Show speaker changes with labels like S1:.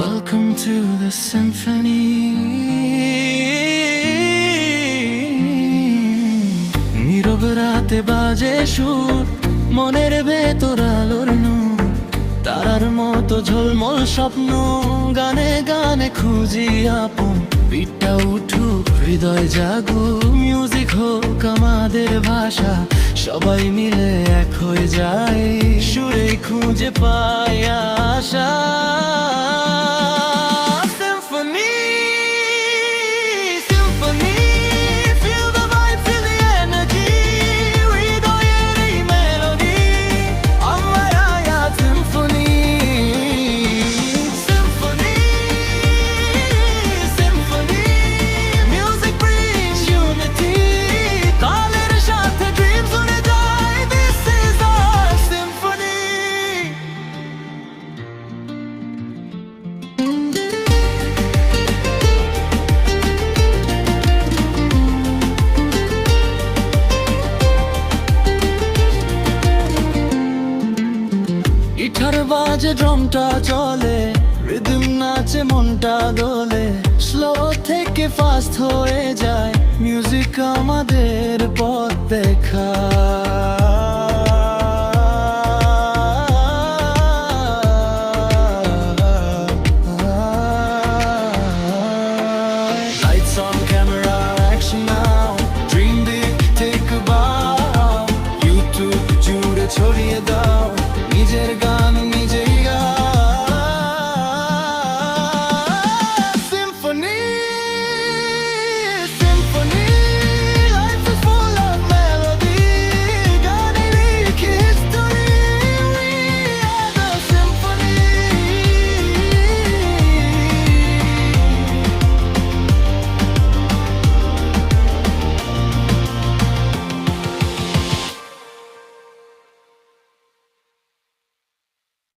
S1: Welcome to the symphony. নীরব রাতে বাজে সুর, মনের ভেতর আলোর নূর, তারার মতো ঝলমল স্বপ্ন, গানে গানে খুঁজি আপন। পিঠটা উঠুক, হৃদয় জাগুক, মিউজিক হোক আমাদের ভাষা, সবাই মিলে এক হয়ে যায়, সুরে খুঁজে পাই আশা। গিটার বাজে, ড্রামটা চলে, রিদম নাচে, মনটা দোলে, স্লো থেকে ফাস্ট হয়ে যায়, মিউজিক আমাদের পথ দেখায়।